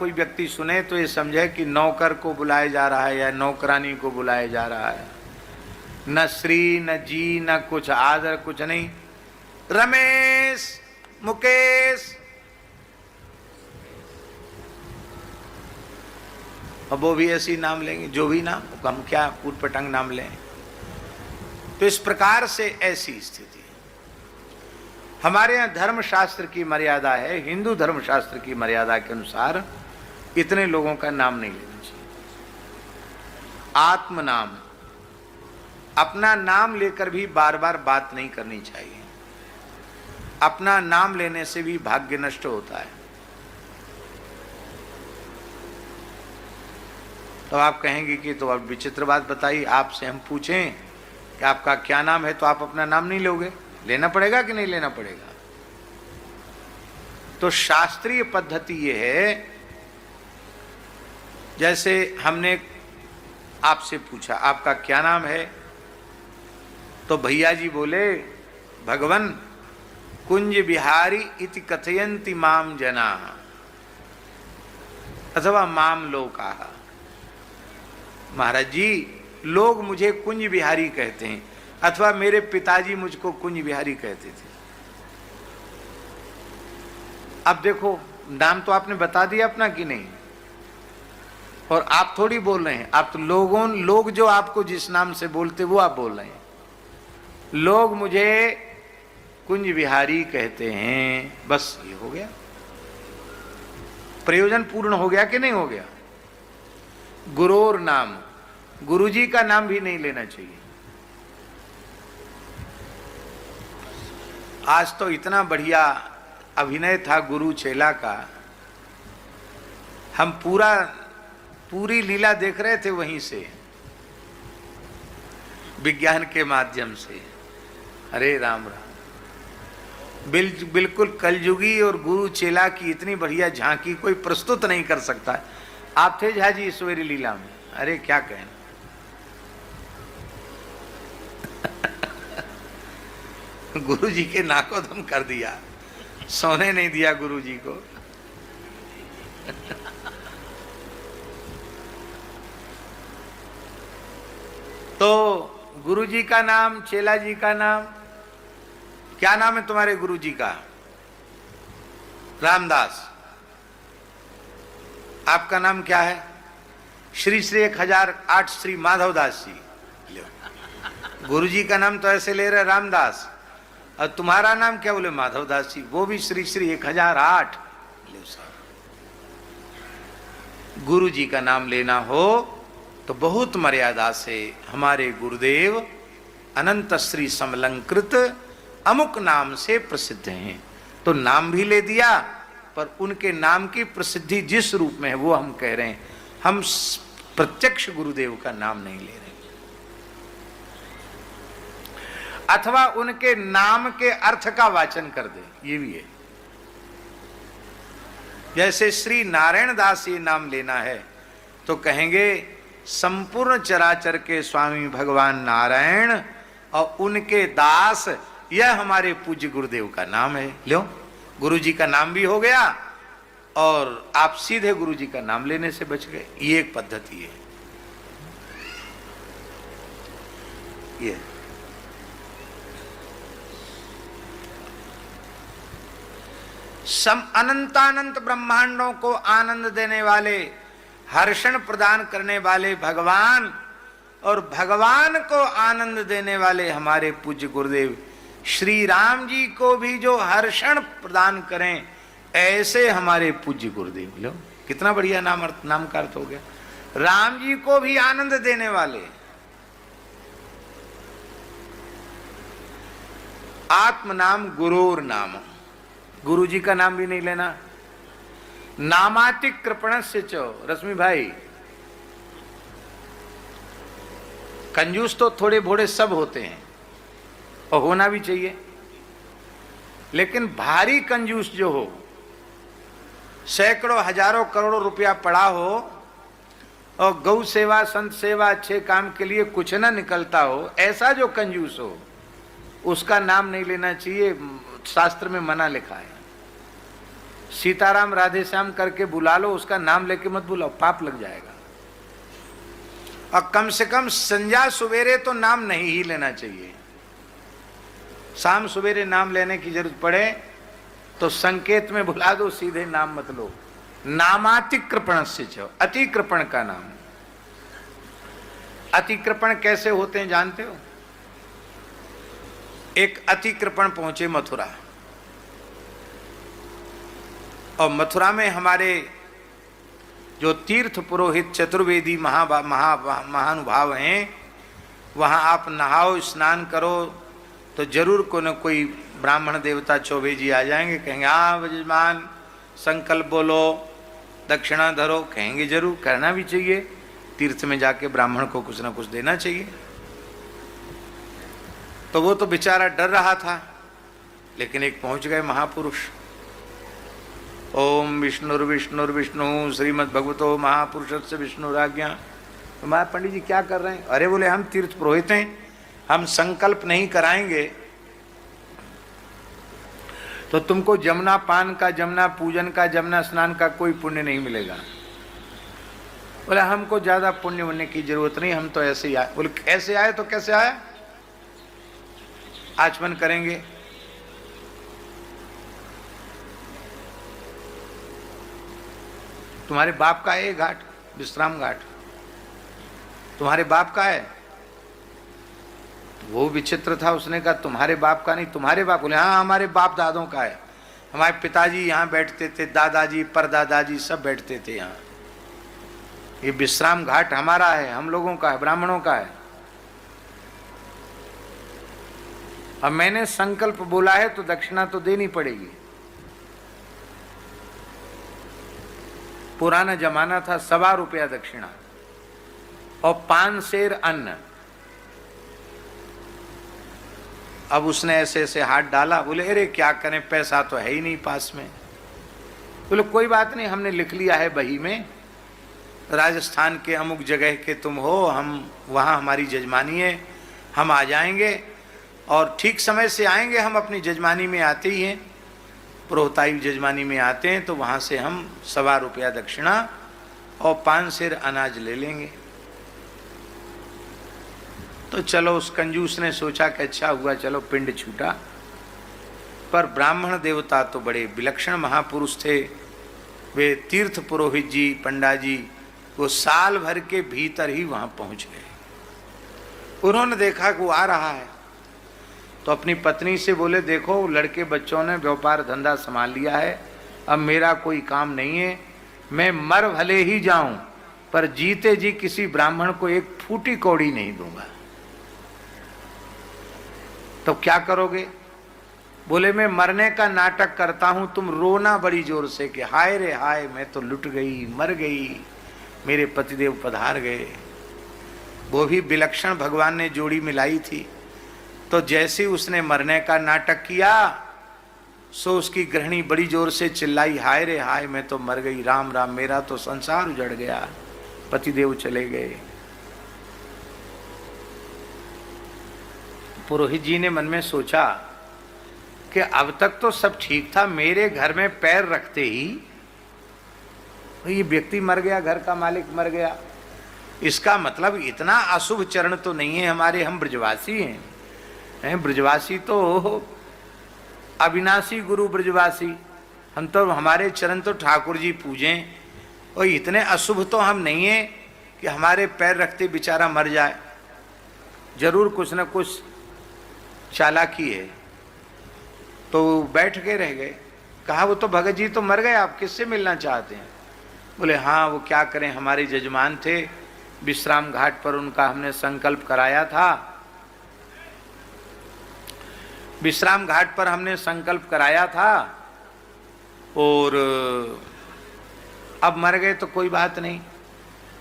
कोई व्यक्ति सुने तो ये समझे कि नौकर को बुलाया जा रहा है या नौकरानी को बुलाया जा रहा है। न श्री न जी न कुछ आदर, कुछ नहीं। रमेश, मुकेश, अब वो भी ऐसी नाम लेंगे, जो भी नाम, हम क्या ऊटपटांग नाम लें। तो इस प्रकार से ऐसी स्थिति हमारे यहाँ धर्मशास्त्र की मर्यादा है। हिंदू धर्मशास्त्र की मर्यादा के अनुसार इतने लोगों का नाम नहीं लेना चाहिए। आत्म नाम, अपना नाम लेकर भी बार बार बात नहीं करनी चाहिए। अपना नाम लेने से भी भाग्य नष्ट होता है। तो आप कहेंगे कि तो आप विचित्र बात बताइए, आपसे हम पूछें कि आपका क्या नाम है तो आप अपना नाम नहीं लोगे? लेना पड़ेगा कि नहीं लेना पड़ेगा? तो शास्त्रीय पद्धति ये है, जैसे हमने आपसे पूछा आपका क्या नाम है, तो भैया जी बोले भगवन कुंज बिहारी इति कथयन्ति माम जना, अथवा माम लोकाः। महाराज जी, लोग मुझे कुंज बिहारी कहते हैं, अथवा मेरे पिताजी मुझको कुंज बिहारी कहते थे। अब देखो, नाम तो आपने बता दिया अपना कि नहीं, और आप थोड़ी बोल रहे हैं। आप तो लोग जो आपको जिस नाम से बोलते वो आप बोल रहे हैं। लोग मुझे कुंज बिहारी कहते हैं, बस ये हो गया। प्रयोजन पूर्ण हो गया कि नहीं हो गया? गुरोर नाम, गुरुजी का नाम भी नहीं लेना चाहिए। आज तो इतना बढ़िया अभिनय था गुरु चेला का, हम पूरी लीला देख रहे थे वहीं से, विज्ञान के माध्यम से। अरे राम राम, बिल्कुल कलयुगी और गुरु चेला की इतनी बढ़िया झांकी कोई प्रस्तुत नहीं कर सकता। आप थे झा जी ईश्वरी लीला में, अरे क्या कहना। गुरु जी के नाको दम कर दिया, सोने नहीं दिया गुरु जी को। तो गुरु जी का नाम, चेला जी का नाम, क्या नाम है तुम्हारे गुरु जी का? रामदास। आपका नाम क्या है? श्री श्री 1008 श्री माधवदास जी। गुरु जी का नाम तो ऐसे ले रहे रामदास, और तुम्हारा नाम क्या बोले? माधवदास जी। वो भी श्री श्री 1008। गुरु जी का नाम लेना हो तो बहुत मर्यादा से। हमारे गुरुदेव अनंत श्री समलंकृत अमुक नाम से प्रसिद्ध हैं, तो नाम भी ले दिया, पर उनके नाम की प्रसिद्धि जिस रूप में है वो हम कह रहे हैं। हम प्रत्यक्ष गुरुदेव का नाम नहीं ले रहे, अथवा उनके नाम के अर्थ का वाचन कर दे, ये भी है। जैसे श्री नारायण दास ये नाम लेना है तो कहेंगे संपूर्ण चराचर के स्वामी भगवान नारायण और उनके दास, यह हमारे पूज्य गुरुदेव का नाम है। लो, गुरु जी का नाम भी हो गया और आप सीधे गुरु जी का नाम लेने से बच गए। ये एक पद्धति है। ये अनंतानंत ब्रह्मांडों को आनंद देने वाले, हर्षण प्रदान करने वाले भगवान, और भगवान को आनंद देने वाले हमारे पूज्य गुरुदेव श्री राम जी को भी जो हर्षण प्रदान करें, ऐसे हमारे पूज्य गुरुदेव। लो, कितना बढ़िया नाम का अर्थ हो गया। राम जी को भी आनंद देने वाले। आत्म नाम गुरोर नाम, गुरु जी का नाम भी नहीं लेना। नामातिक कृपणस्य च, रश्मि भाई, कंजूस तो थोड़े भोड़े सब होते हैं और होना भी चाहिए, लेकिन भारी कंजूस जो हो, सैकड़ों हजारों करोड़ों रुपया पड़ा हो और गौ सेवा संत सेवा अच्छे काम के लिए कुछ ना निकलता हो, ऐसा जो कंजूस हो उसका नाम नहीं लेना चाहिए। शास्त्र में मना लिखा है। सीताराम राधे श्याम करके बुला लो, उसका नाम लेके मत बुलाओ, पाप लग जाएगा। और कम से कम संध्या सवेरे तो नाम नहीं ही लेना चाहिए। शाम सवेरे नाम लेने की जरूरत पड़े तो संकेत में बुला दो, सीधे नाम मत लो। नामातिकृपण से अतिकृपण का नाम। अतिकृपण कैसे होते हैं जानते हो? एक अतिकृपण पहुंचे मथुरा, और मथुरा में हमारे जो तीर्थ पुरोहित चतुर्वेदी महानुभाव हैं, वहां आप नहाओ स्नान करो तो जरूर कोई न कोई ब्राह्मण देवता चौबे जी आ जाएंगे, कहेंगे हाँ यजमान संकल्प बोलो, दक्षिणा धरो, कहेंगे जरूर, करना भी चाहिए। तीर्थ में जाके ब्राह्मण को कुछ ना कुछ देना चाहिए। तो वो तो बेचारा डर रहा था, लेकिन एक पहुंच गए महापुरुष। ओम विष्णुर्विष्णुर्विष्णु श्रीमद् भगवतो महापुरुषस्य विष्णुराज्ञा। तो महाराज पंडित जी क्या कर रहे हैं? अरे बोले हम तीर्थ पुरोहित हैं, हम संकल्प नहीं कराएंगे तो तुमको जमुना पान का, जमुना पूजन का, जमुना स्नान का कोई पुण्य नहीं मिलेगा। बोले हमको ज्यादा पुण्य होने की जरूरत नहीं, हम तो ऐसे ही आए। बोले ऐसे आए तो कैसे आए? आचमन करेंगे। तुम्हारे बाप का है ये घाट, विश्राम घाट तुम्हारे बाप का है? वो विचित्र था, उसने कहा तुम्हारे बाप का नहीं, तुम्हारे बाप? बोले हाँ हमारे बाप दादों का है, हमारे पिताजी यहाँ बैठते थे, दादाजी परदादाजी सब बैठते थे यहाँ। ये विश्राम घाट हमारा है, हम लोगों का है, ब्राह्मणों का है। अब मैंने संकल्प बोला है तो दक्षिणा तो देनी पड़ेगी। पुराना जमाना था, 1.25 रुपया दक्षिणा और 5 सेर अन्न। अब उसने ऐसे ऐसे हाथ डाला, बोले अरे क्या करें, पैसा तो है ही नहीं पास में। बोले कोई बात नहीं, हमने लिख लिया है बही में, राजस्थान के अमुक जगह के तुम हो, हम वहाँ हमारी जजमानी है, हम आ जाएंगे और ठीक समय से आएंगे। हम अपनी जजमानी में आते ही हैं, पुरोहिताई जजमानी में आते हैं, तो वहाँ से हम 1.25 रुपया दक्षिणा और 5 सेर अनाज ले लेंगे। तो चलो उस कंजूस ने सोचा कि अच्छा हुआ, चलो पिंड छूटा। पर ब्राह्मण देवता तो बड़े विलक्षण महापुरुष थे। वे तीर्थ पुरोहित जी, पंडा जी, वो साल भर के भीतर ही वहां पहुंच गए। उन्होंने देखा कि वो आ रहा है, तो अपनी पत्नी से बोले देखो लड़के बच्चों ने व्यापार धंधा संभाल लिया है, अब मेरा कोई काम नहीं है, मैं मर भले ही जाऊं पर जीते जी किसी ब्राह्मण को एक फूटी कौड़ी नहीं दूंगा। तो क्या करोगे? बोले मैं मरने का नाटक करता हूं, तुम रोना बड़ी जोर से कि हाय रे हाय मैं तो लुट गई, मर गई, मेरे पतिदेव पधार गए। वो भी विलक्षण भगवान ने जोड़ी मिलाई थी। तो जैसे उसने मरने का नाटक किया, सो उसकी गृहिणी बड़ी जोर से चिल्लाई हाय रे हाय मैं तो मर गई, राम राम मेरा तो संसार उजड़ गया, पतिदेव चले गए। पुरोहित जी ने मन में सोचा कि अब तक तो सब ठीक था, मेरे घर में पैर रखते ही ये व्यक्ति मर गया, घर का मालिक मर गया। इसका मतलब इतना अशुभ चरण तो नहीं है हमारे, हम ब्रजवासी हैं, ब्रजवासी तो अविनाशी गुरु ब्रजवासी, हम तो हमारे चरण तो ठाकुर जी पूजें, और इतने अशुभ तो हम नहीं हैं कि हमारे पैर रखते बेचारा मर जाए। जरूर कुछ न कुछ चालाकी है। तो बैठ के रह गए। कहा वो तो भगत जी तो मर गए, आप किससे मिलना चाहते हैं? बोले हाँ वो क्या करें, हमारे जजमान थे, विश्राम घाट पर उनका हमने संकल्प कराया था, विश्राम घाट पर हमने संकल्प कराया था और अब मर गए तो कोई बात नहीं,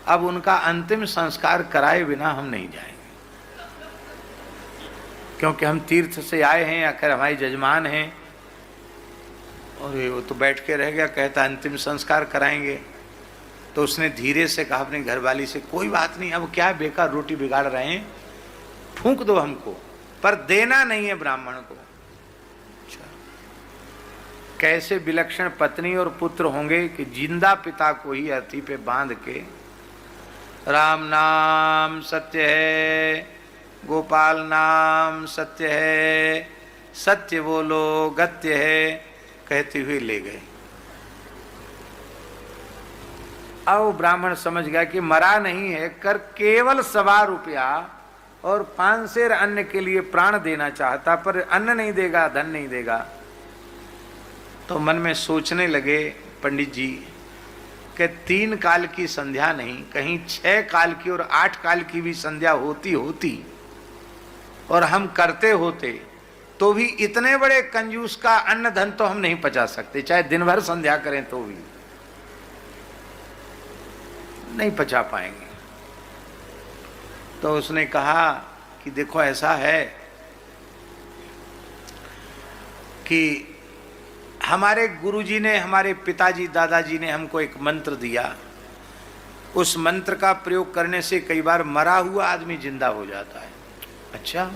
अब उनका अंतिम संस्कार कराए बिना हम नहीं जाएंगे, क्योंकि हम तीर्थ से आए हैं, आखिर हमारे जजमान हैं। और वो तो बैठ के रह गया, कहता अंतिम संस्कार कराएंगे। तो उसने धीरे से कहा अपनी घरवाली से कोई बात नहीं, अब क्या बेकार रोटी बिगाड़ रहे हैं, फूंक दो हमको, पर देना नहीं है ब्राह्मण को। कैसे विलक्षण पत्नी और पुत्र होंगे कि जिंदा पिता को ही अर्थी पे बांध के राम नाम सत्य है, गोपाल नाम सत्य है, सत्य बोलो गत्य है कहते हुए ले गए। अब ब्राह्मण समझ गया कि मरा नहीं है, कर केवल 1.25 रुपया और 5 सेर अन्न के लिए प्राण देना चाहता, पर अन्न नहीं देगा, धन नहीं देगा। तो मन में सोचने लगे पंडित जी कि 3 काल की संध्या नहीं, कहीं 6 काल की और 8 काल की भी संध्या होती और हम करते होते तो भी इतने बड़े कंजूस का अन्न धन तो हम नहीं पचा सकते, चाहे दिन भर संध्या करें तो भी नहीं पचा पाएंगे। तो उसने कहा कि देखो ऐसा है कि हमारे गुरुजी ने, हमारे पिताजी दादाजी ने हमको एक मंत्र दिया, उस मंत्र का प्रयोग करने से कई बार मरा हुआ आदमी जिंदा हो जाता है। अच्छा,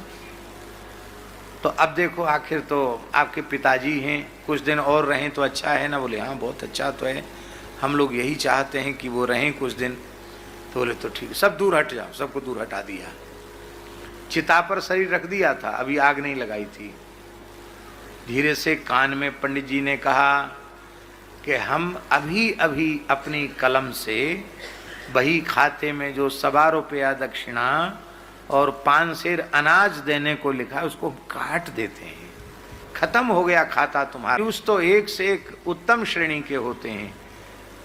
तो अब देखो आखिर तो आपके पिताजी हैं, कुछ दिन और रहें तो अच्छा है ना। बोले हाँ बहुत अच्छा तो है, हम लोग यही चाहते हैं कि वो रहें कुछ दिन। तो बोले तो ठीक, सब दूर हट जाओ। सबको दूर हटा दिया, चिता पर शरीर रख दिया था, अभी आग नहीं लगाई थी। धीरे से कान में पंडित जी ने कहा कि हम अभी अभी अपनी कलम से बही खाते में जो 1.25 रुपया दक्षिणा और 5 सेर अनाज देने को लिखा है उसको काट देते हैं, खत्म हो गया खाता तुम्हारा। कंजूस तो एक से एक उत्तम श्रेणी के होते हैं,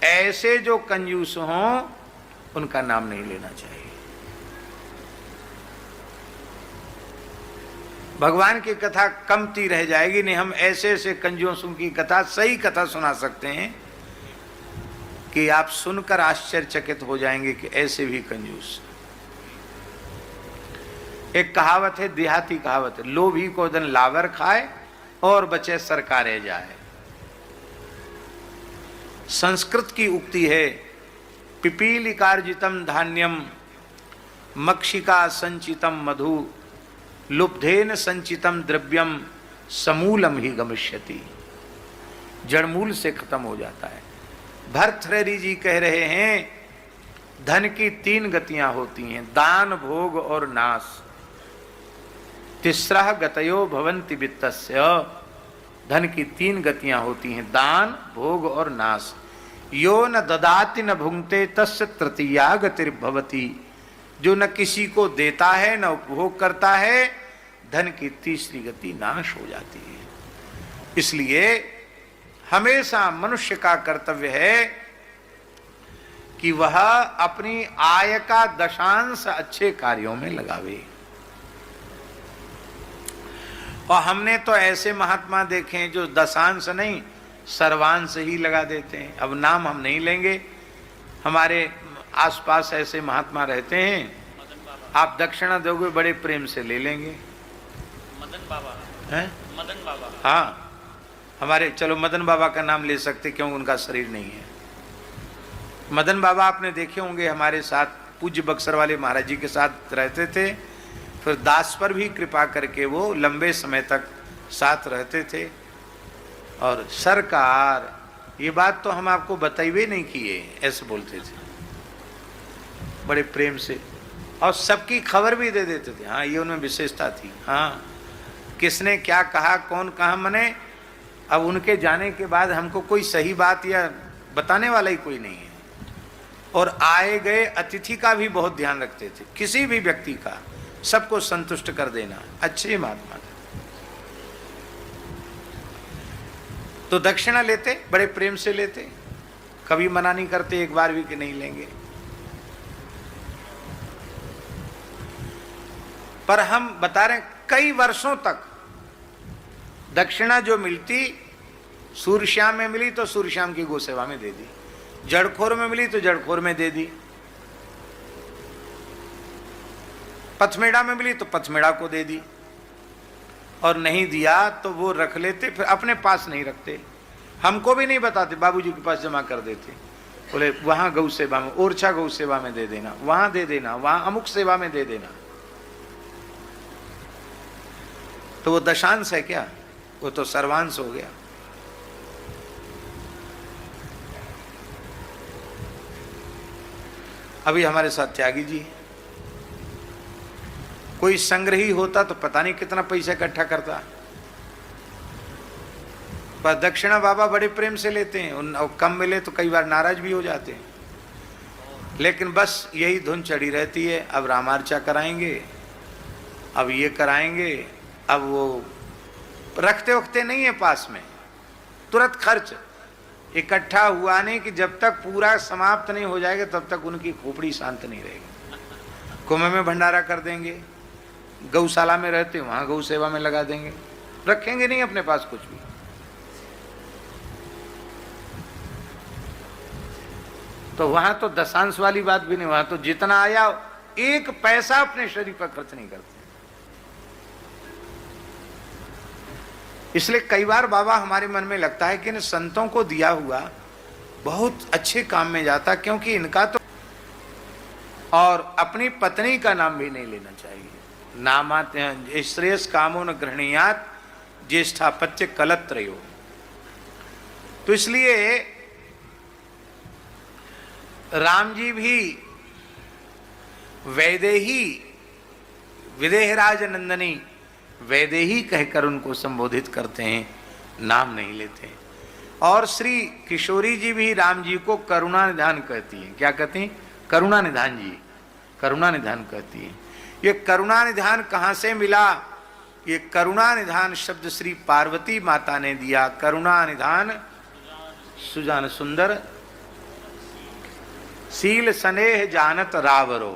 ऐसे जो कंजूस हों उनका नाम नहीं लेना चाहिए। भगवान की कथा कमती रह जाएगी। नहीं, हम ऐसे ऐसे कंजूसों की कथा, सही कथा सुना सकते हैं कि आप सुनकर आश्चर्यचकित हो जाएंगे कि ऐसे भी कंजूस। एक कहावत है, देहाती कहावत है, लोभी को धन लावर खाए और बचे सरकारे जाए। संस्कृत की उक्ति है, पिपीलिकार्जितम धान्यम मक्षिका संचितम मधु लुब्धेन संचितम द्रव्यम समूलम ही गमिष्यति। जड़मूल से खत्म हो जाता है। भर्तृहरि जी कह रहे हैं धन की 3 गतियां होती हैं, दान भोग और नाश। तिस्रः गतयो भवन्ति वित्तस्य। धन की 3 गतियां होती हैं, दान भोग और नाश। यो न ददाति न भुंक्ते तस्य तृतीया गतिर्भवति। जो न किसी को देता है न उपभोग करता है, धन की तीसरी गति नाश हो जाती है। इसलिए हमेशा मनुष्य का कर्तव्य है कि वह अपनी आय का दशांश अच्छे कार्यों में लगावे। और हमने तो ऐसे महात्मा देखे हैं जो दशांश नहीं सर्वांश ही लगा देते हैं। अब नाम हम नहीं लेंगे, हमारे आसपास ऐसे महात्मा रहते हैं, आप दक्षिणा दोगे बड़े प्रेम से ले लेंगे। मदन बाबा हैं? मदन बाबा, हाँ, हमारे, चलो मदन बाबा का नाम ले सकते क्यों, उनका शरीर नहीं है। मदन बाबा आपने देखे होंगे, हमारे साथ पूज्य बक्सर वाले महाराज जी के साथ रहते थे, फिर दास पर भी कृपा करके वो लंबे समय तक साथ रहते थे। और सरकार, ये बात तो हम आपको बताइए नहीं किए, ऐसे बोलते थे बड़े प्रेम से, और सबकी खबर भी दे देते थे। हाँ, ये उनमें विशेषता थी। हाँ, किसने क्या कहा, कौन कहा, मने अब उनके जाने के बाद हमको कोई सही बात या बताने वाला ही कोई नहीं है। और आए गए अतिथि का भी बहुत ध्यान रखते थे, किसी भी व्यक्ति का, सबको संतुष्ट कर देना। अच्छे महात्मा थे। तो दक्षिणा लेते, बड़े प्रेम से लेते, कभी मना नहीं करते एक बार भी कि नहीं लेंगे। पर हम बता रहे हैं कई वर्षों तक दक्षिणा जो मिलती, सूर्यश्याम में मिली तो सूर्यश्याम की गोसेवा में दे दी, जड़खोर में मिली तो जड़खोर में दे दी, पथमेड़ा में मिली तो पथमेड़ा को दे दी, और नहीं दिया तो वो रख लेते, फिर अपने पास नहीं रखते, हमको भी नहीं बताते, बाबूजी के पास जमा कर देते। बोले वहां गौ सेवा में, ओरछा गौ सेवा में दे देना, वहां दे देना, वहां अमुक सेवा में दे देना। तो वो दशांश है क्या, वो तो सर्वांश हो गया। अभी हमारे साथ त्यागी जी हैं। कोई संग्रही होता तो पता नहीं कितना पैसा इकट्ठा करता, पर दक्षिणा बाबा बड़े प्रेम से लेते हैं। और कम मिले तो कई बार नाराज भी हो जाते हैं, लेकिन बस यही धुन चढ़ी रहती है। अब रामार्चा कराएंगे, अब ये कराएंगे, अब वो रखते वखते नहीं है पास में, तुरंत खर्च इकट्ठा हुआ नहीं कि जब तक पूरा समाप्त नहीं हो जाएगा तब तक उनकी खोपड़ी शांत नहीं रहेगी। कुंभ में भंडारा कर देंगे, गौशाला में रहते वहां गौ सेवा में लगा देंगे, रखेंगे नहीं अपने पास कुछ भी। तो वहां तो दशांश वाली बात भी नहीं, वहां तो जितना आया एक पैसा अपने शरीर पर खर्च नहीं करते। इसलिए कई बार बाबा हमारे मन में लगता है कि इन संतों को दिया हुआ बहुत अच्छे काम में जाता, क्योंकि इनका तो, और अपनी पत्नी का नाम भी नहीं लेना चाहिए। नामात श्रेयस कामो न गृहणीयात ज्येष्ठापत्य कलत्रयो। तो इसलिए राम जी भी वैदेही विदेहराज नंदनी वैदेही कहकर उनको संबोधित करते हैं, नाम नहीं लेते। और श्री किशोरी जी भी राम जी को करुणा निधान कहती हैं। क्या कहती हैं? करुणा निधान जी, करुणा निधान कहती हैं। ये करुणा निधान कहाँ से मिला? ये करुणा निधान शब्द श्री पार्वती माता ने दिया। करुणा निधान सुजान सुंदर शील स्नेह जानत रावरो।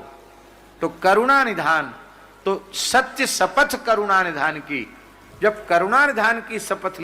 तो करुणा निधान, तो सत्य शपथ करुणा निधान की, जब करुणा निधान की शपथ